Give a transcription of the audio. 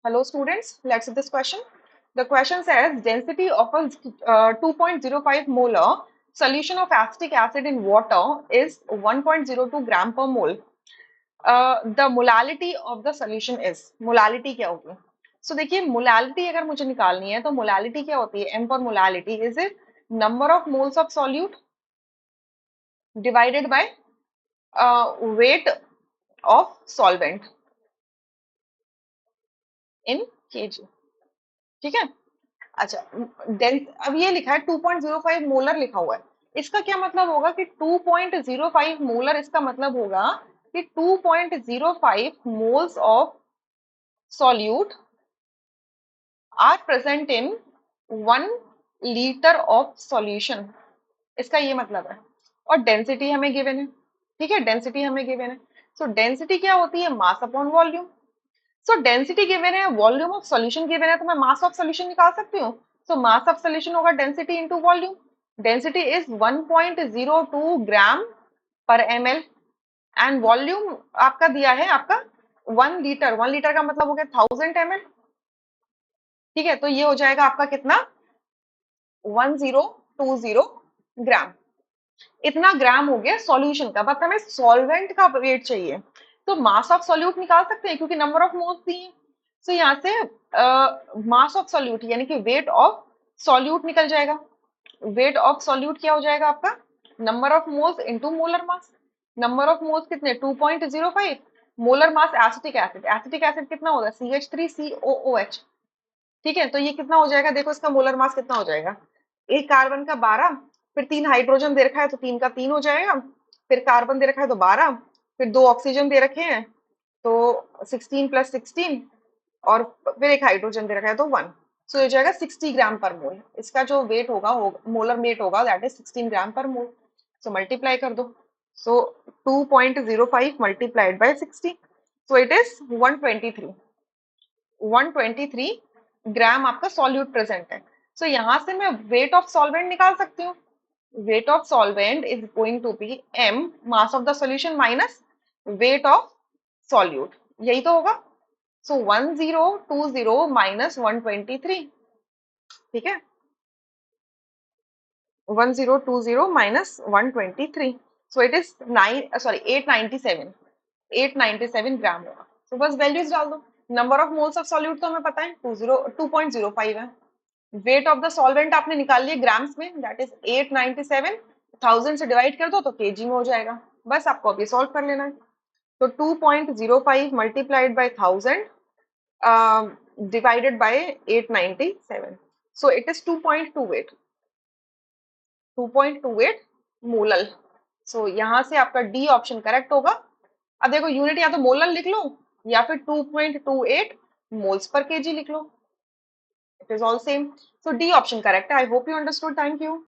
Hello students, let's see this question. The question says density of a 2.05 molar solution of acetic acid in water is 1.02 gram per mole. The molality of the solution is, molality क्या होगी? So देखिए molality अगर मुझे निकालनी है तो molality क्या होती है? M for molality is it number of moles of solute divided by weight of solvent in kg. ठीक है? अच्छा, अब ये लिखा है 2.05 मोलर लिखा हुआ है। इसका क्या मतलब होगा कि 2.05 मोलर, इसका मतलब होगा कि 2.05 moles of solute are present in 1 litre of solution. इसका ये मतलब है। और डेंसिटी हमें गिवन है। ठीक है, डेंसिटी हमें गिवन है। सो डेंसिटी क्या होती है? Mass upon volume. सो डेंसिटी गिवन है, वॉल्यूम ऑफ सॉल्यूशन गिवन है, तो मैं मास ऑफ सॉल्यूशन निकाल सकती हूँ। सो मास ऑफ सॉल्यूशन होगा density into volume. Density is 1.02 ग्राम पर ml एंड वॉल्यूम आपका दिया है आपका 1 लीटर। 1 लीटर का मतलब हो गया 1000 ml। ठीक है, तो ये हो जाएगा आपका कितना? 1020 ग्राम। इतना ग्राम हो गया सॉल्यूशन का, बट हमें सॉल्वेंट का वेट चाहिए। तो मास ऑफ सॉल्यूट निकाल सकते हैं क्योंकि नंबर ऑफ मोल्स दी है। सो यहाँ से मास ऑफ सॉल्यूट यानी कि वेट ऑफ सॉल्यूट निकल जाएगा। वेट ऑफ सॉल्यूट क्या हो जाएगा आपका? Number of moles into molar mass. Number of moles कितने? 2.05। Molar mass acetic acid, acetic acid कितना होगा? CH3COOH। ठीक है, तो ये कितना हो जाएगा? देखो इसका मोलर मास कितना हो जाएगा। एक कार्बन का 12, फिर 3 हाइड्रोजन दे रखा है तो 3 का 3 हो जाएगा, फिर कार्बन दे रखा है तो 12, फिर 2 ऑक्सीजन दे रखे हैं तो 16 प्लस 16, और फिर एक हाइड्रोजन दे रखा है तो 1। सो ये जाएगा 60 ग्राम पर मोल। इसका जो वेट होगा, मोलर वेट होगा, दैट इज 16 ग्राम पर मोल। सो मल्टीप्लाई कर दो। सो 2.05 multiplied bye 60, so it is 123। 123 ग्राम आपका सॉल्यूट प्रेजेंट है। सो यहां से मैं वेट ऑफ सॉल्वेंट निकाल सकती हूँ। Weight of solvent is going to be m mass of the solution minus weight of solute. यही तो होगा। So 1020 minus 123। ठीक है, 1020 minus 123, so it is 897। 897 gram होगा। तो बस वैल्यूज डाल दो। Number of moles of solute तो हमें पता है 2.05 है। वेट ऑफ द सॉल्वेंट आपने निकाल लिया ग्राम्स में, दैट इज 897। 1000 से डिवाइड कर दो तो केजी में हो जाएगा। बस आपको अभी सॉल्व कर लेना है। तो 2.05 multiplied by 1000 divided by 897, so it is 2.28। 2.28 molal. So यहाँ से आपका डी ऑप्शन करेक्ट होगा। अब देखो यूनिट या तो मोलल लिख लो या फिर 2.28 मोल्स पर केजी लिख लो। It is all same. So D option correct है। I hope you understood. Thank you.